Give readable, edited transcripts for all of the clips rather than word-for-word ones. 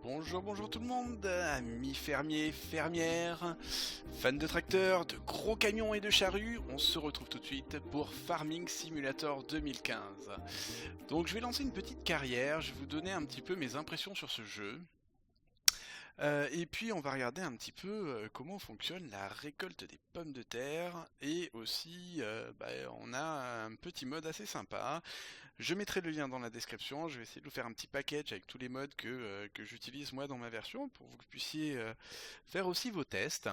Bonjour tout le monde, amis fermiers, fermières, fans de tracteurs, de gros camions et de charrues, on se retrouve tout de suite pour Farming Simulator 2015. Donc je vais lancer une petite carrière, je vais vous donner un petit peu mes impressions sur ce jeu. Et puis on va regarder un petit peu comment fonctionne la récolte des pommes de terre et aussi on a un petit mode assez sympa. Je mettrai le lien dans la description, je vais essayer de vous faire un petit package avec tous les modes que j'utilise moi dans ma version pour que vous puissiez faire aussi vos tests.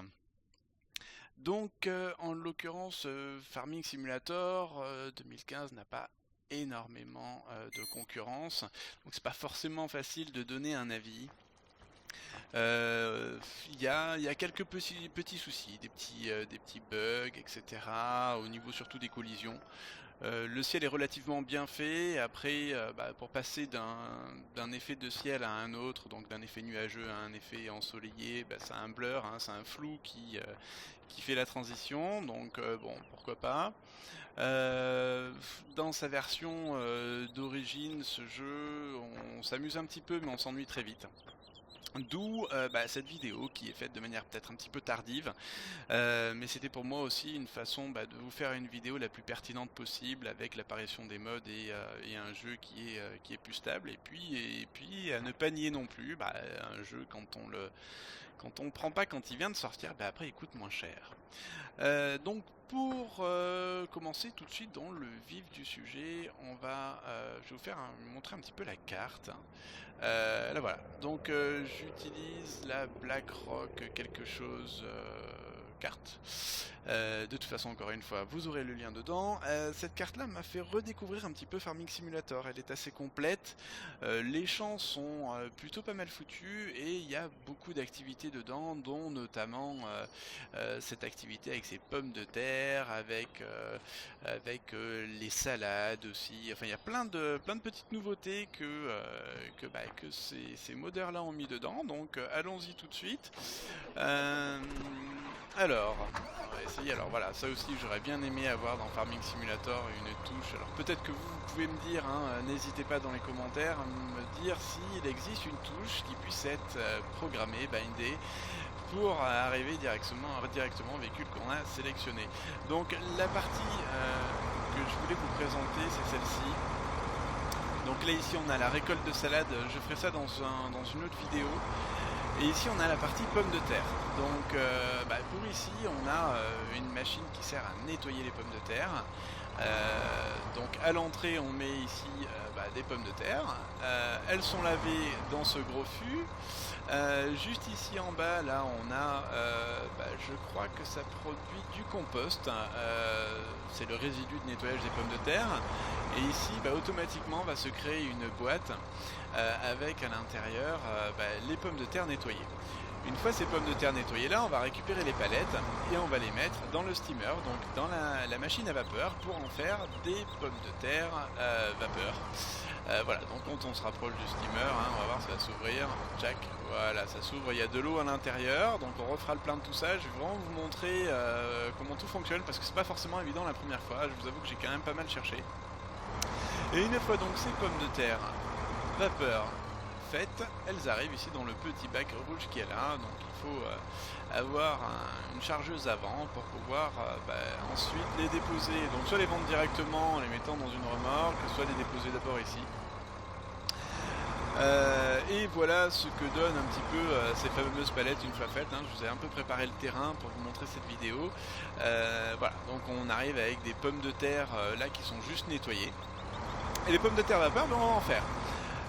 Donc en l'occurrence Farming Simulator 2015 n'a pas énormément de concurrence, donc c'est pas forcément facile de donner un avis. Il y a quelques petits soucis, des petits bugs, etc. Au niveau surtout des collisions. Le ciel est relativement bien fait. Après, pour passer d'un effet de ciel à un autre, donc d'un effet nuageux à un effet ensoleillé, ça a un blur, hein, c'est un flou qui fait la transition. Donc bon, pourquoi pas. Dans sa version d'origine, ce jeu, on s'amuse un petit peu, mais on s'ennuie très vite. D'où cette vidéo qui est faite de manière peut-être un petit peu tardive, mais c'était pour moi aussi une façon de vous faire une vidéo la plus pertinente possible avec l'apparition des mods et un jeu qui est plus stable, et puis à ne pas nier non plus, un jeu quand on le prend pas quand il vient de sortir, après il coûte moins cher. Donc pour commencer tout de suite dans le vif du sujet, je vais vous montrer un petit peu la carte. Là voilà, donc j'utilise la BlackRock quelque chose carte. De toute façon, encore une fois, vous aurez le lien dedans. Cette carte-là m'a fait redécouvrir un petit peu Farming Simulator. Elle est assez complète. Les champs sont plutôt pas mal foutus et il y a beaucoup d'activités dedans, dont notamment cette activité avec ces pommes de terre, avec les salades aussi. Enfin, il y a plein de petites nouveautés que ces modeurs-là ont mis dedans. Donc, allons-y tout de suite. Alors, on va essayer. Alors voilà, ça aussi j'aurais bien aimé avoir dans Farming Simulator une touche. Alors peut-être que vous pouvez me dire, n'hésitez pas dans les commentaires à me dire s'il existe une touche qui puisse être programmée, bindée, pour arriver directement au véhicule qu'on a sélectionné. Donc la partie que je voulais vous présenter, c'est celle-ci. Donc là ici on a la récolte de salade, je ferai ça dans une autre vidéo. Et ici on a la partie pommes de terre. Donc pour ici on a une machine qui sert à nettoyer les pommes de terre. Donc à l'entrée on met ici des pommes de terre. Elles sont lavées dans ce gros fût. Juste ici en bas là on a je crois que ça produit du compost. C'est le résidu de nettoyage des pommes de terre. Et ici automatiquement va se créer une boîte avec à l'intérieur les pommes de terre nettoyées. Une fois ces pommes de terre nettoyées là, on va récupérer les palettes et on va les mettre dans le steamer, donc dans la machine à vapeur, pour en faire des pommes de terre vapeur. Voilà, donc quand on se rapproche du steamer, on va voir, ça va s'ouvrir, tchac, voilà, ça s'ouvre, il y a de l'eau à l'intérieur, donc on refera le plein de tout ça. Je vais vraiment vous montrer comment tout fonctionne, parce que c'est pas forcément évident la première fois, je vous avoue que j'ai quand même pas mal cherché. Et une fois donc ces pommes de terre vapeur faites, elles arrivent ici dans le petit bac rouge qui est là, donc il faut avoir une chargeuse avant pour pouvoir ensuite les déposer, donc soit les vendre directement en les mettant dans une remorque, soit les déposer d'abord ici. Et voilà ce que donne un petit peu ces fameuses palettes une fois faites. Je vous ai un peu préparé le terrain pour vous montrer cette vidéo. Voilà, donc on arrive avec des pommes de terre là qui sont juste nettoyées. Et les pommes de terre vapeur, on va en faire.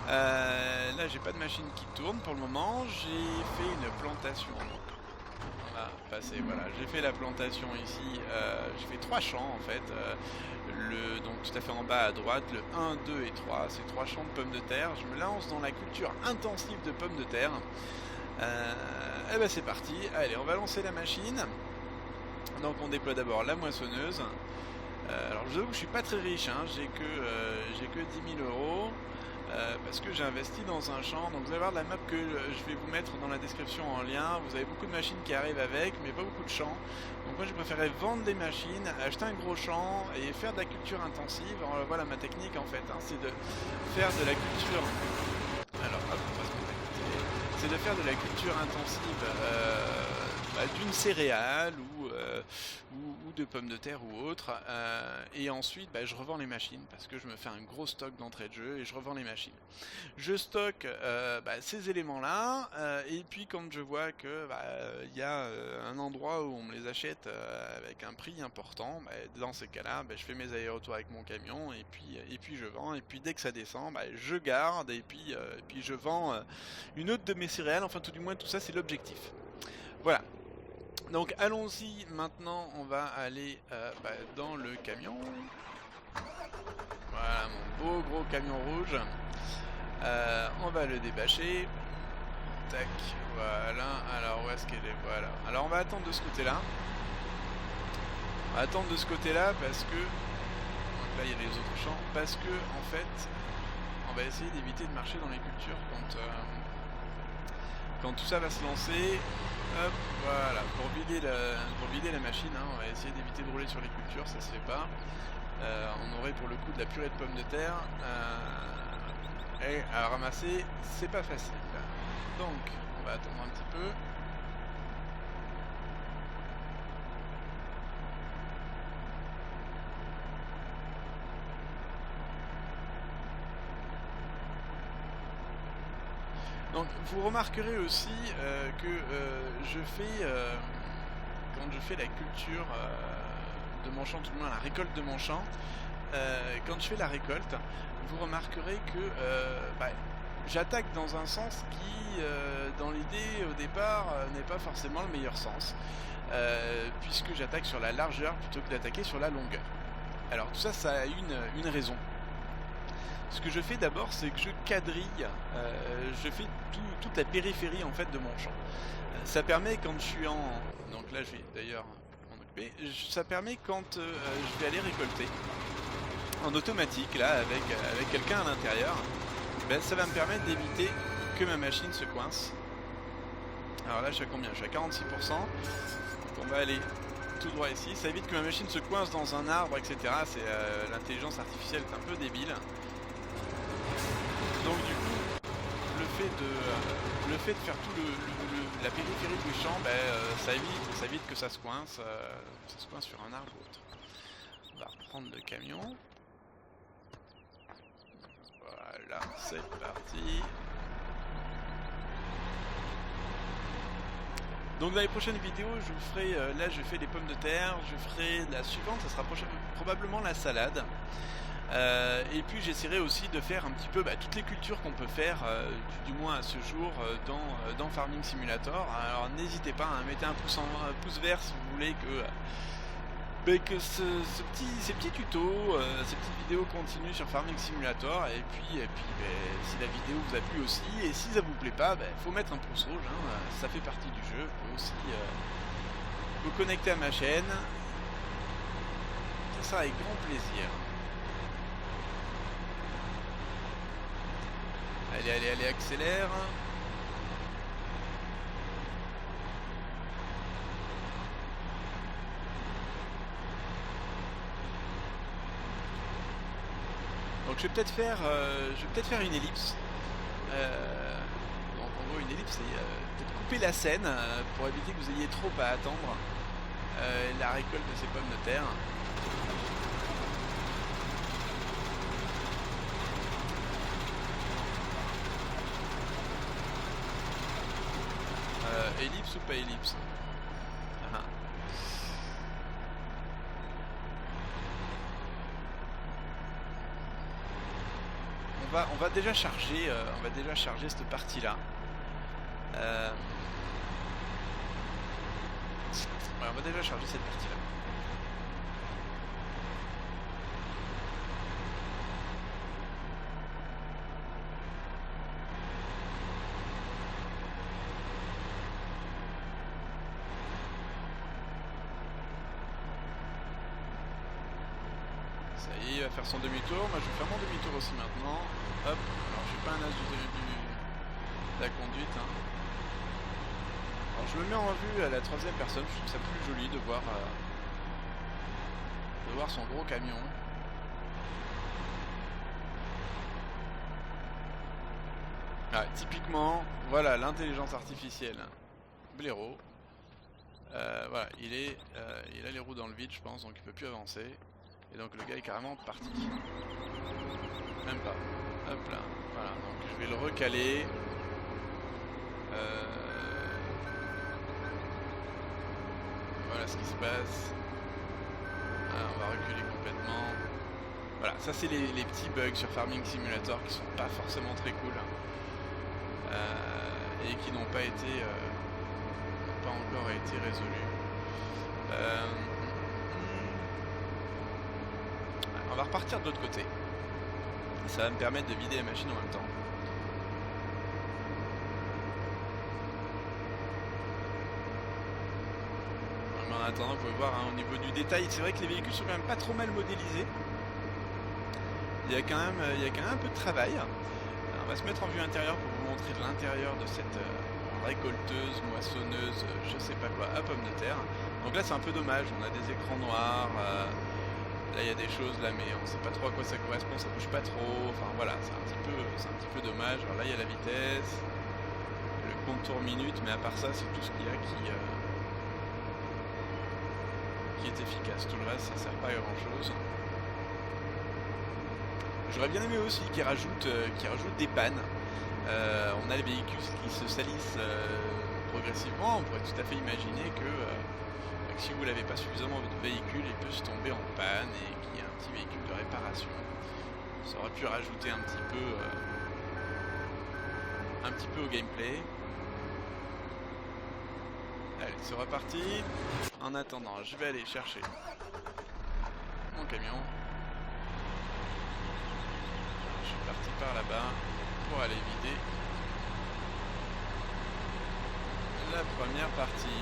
Là j'ai pas de machine qui tourne pour le moment, j'ai fait une plantation. On va passer, voilà, j'ai fait la plantation ici, j'ai fait 3 champs en fait, donc tout à fait en bas à droite, le 1, 2 et 3, c'est 3 champs de pommes de terre. Je me lance dans la culture intensive de pommes de terre. Et c'est parti, allez on va lancer la machine. Donc on déploie d'abord la moissonneuse. Alors je vous avoue que je suis pas très riche, j'ai que 10 000 €. Parce que j'ai investi dans un champ, donc vous allez voir la map que je vais vous mettre dans la description en lien. Vous avez beaucoup de machines qui arrivent avec, mais pas beaucoup de champs. Donc moi je préférais vendre des machines, acheter un gros champ et faire de la culture intensive. Alors, voilà ma technique en fait, c'est de faire de la culture. Alors hop, on va se mettre à côté. c'est de faire de la culture intensive d'une céréale ou de pommes de terre ou autre, et ensuite je revends les machines parce que je me fais un gros stock d'entrée de jeu et je revends les machines. Je stocke ces éléments là, et puis quand je vois que y a un endroit où on me les achète avec un prix important, dans ces cas là je fais mes allers-retours avec mon camion et puis je vends, et puis dès que ça descend je garde, et puis je vends une autre de mes céréales, enfin tout du moins tout ça c'est l'objectif. Voilà. Donc allons-y maintenant, on va aller dans le camion. Voilà mon beau gros camion rouge. On va le débâcher. Tac, voilà. Alors où est-ce qu'elle est? Voilà. Alors on va attendre de ce côté-là. On va attendre de ce côté-là parce que... Donc là il y a les autres champs. Parce que en fait, on va essayer d'éviter de marcher dans les cultures quand tout ça va se lancer. Hop, voilà, pour vider la machine, hein, on va essayer d'éviter de rouler sur les cultures, ça se fait pas. On aurait pour le coup de la purée de pommes de terre, et à ramasser, c'est pas facile. Donc, on va attendre un petit peu. Donc vous remarquerez aussi que quand je fais la culture de mon champ, tout le moins la récolte de mon champ, quand je fais la récolte, vous remarquerez que j'attaque dans un sens qui, dans l'idée au départ, n'est pas forcément le meilleur sens, puisque j'attaque sur la largeur plutôt que d'attaquer sur la longueur. Alors tout ça, ça a une raison. Ce que je fais d'abord, c'est que je quadrille, je fais toute la périphérie en fait de mon champ. Ça permet quand je suis en... Donc là je vais d'ailleurs m'en occuper. Ça permet quand je vais aller récolter en automatique là avec quelqu'un à l'intérieur, ça va me permettre d'éviter que ma machine se coince. Alors là je suis à combien? Je suis à 46%. Donc on va aller tout droit ici. Ça évite que ma machine se coince dans un arbre, etc. C'est l'intelligence artificielle est un peu débile. Donc du coup, le fait de faire tout la périphérie du champ, ça évite que ça se coince sur un arbre ou autre. On va reprendre le camion. Voilà, c'est parti. Donc dans les prochaines vidéos, je vous ferai, là je fais les pommes de terre, je ferai la suivante, ça sera probablement la salade. Et puis j'essaierai aussi de faire un petit peu toutes les cultures qu'on peut faire, du moins à ce jour, dans Farming Simulator. Alors n'hésitez pas, mettez un pouce vert si vous voulez que ces petits tutos, ces petites vidéos continuent sur Farming Simulator. Et puis si la vidéo vous a plu aussi, et si ça vous plaît pas, faut mettre un pouce rouge, hein, ça fait partie du jeu. Vous pouvez aussi vous connecter à ma chaîne. Ça sera avec grand plaisir. Allez, accélère. Donc je vais peut-être faire une ellipse. Donc en gros une ellipse, c'est peut-être couper la scène pour éviter que vous ayez trop à attendre la récolte de ces pommes de terre. Ellipse ou pas ellipse? On va déjà charger cette partie là. On va déjà charger cette partie là. Ça y est, il va faire son demi-tour. Moi je vais faire mon demi-tour aussi maintenant. Hop, alors je suis pas un as de la conduite. Hein. Alors je me mets en vue à la troisième personne, je trouve ça plus joli de voir son gros camion. Ouais, typiquement, voilà l'intelligence artificielle. Blaireau. Voilà, il a les roues dans le vide, je pense, donc il peut plus avancer. Et donc le gars est carrément parti. Même pas. Hop là. Voilà, donc je vais le recaler. Voilà ce qui se passe. Voilà, on va reculer complètement. Voilà, ça c'est les petits bugs sur Farming Simulator qui sont pas forcément très cool. Et qui n'ont pas encore été résolus. On va repartir de l'autre côté. Ça va me permettre de vider la machine en même temps. Mais en attendant, vous pouvez voir hein, au niveau du détail, c'est vrai que les véhicules sont quand même pas trop mal modélisés. Il y a quand même un peu de travail. Alors, on va se mettre en vue intérieure pour vous montrer l'intérieur de cette récolteuse, moissonneuse, je sais pas quoi, à pommes de terre. Donc là c'est un peu dommage, on a des écrans noirs, là il y a des choses là mais on sait pas trop à quoi ça correspond, ça bouge pas trop, enfin voilà, c'est un petit peu dommage. Alors là il y a la vitesse, le contour minute, mais à part ça c'est tout ce qu'il y a qui est efficace. Tout le reste ça sert pas à grand chose. J'aurais bien aimé aussi qu'ils rajoutent des pannes. On a les véhicules qui se salissent progressivement. On pourrait tout à fait imaginer que si vous n'avez pas suffisamment votre véhicule, il peut se tomber en panne et qu'il y a un petit véhicule de réparation. Ça aurait pu rajouter un petit peu au gameplay. Allez, c'est reparti. En attendant, je vais aller chercher mon camion. Je suis parti par là-bas pour aller vider la première partie.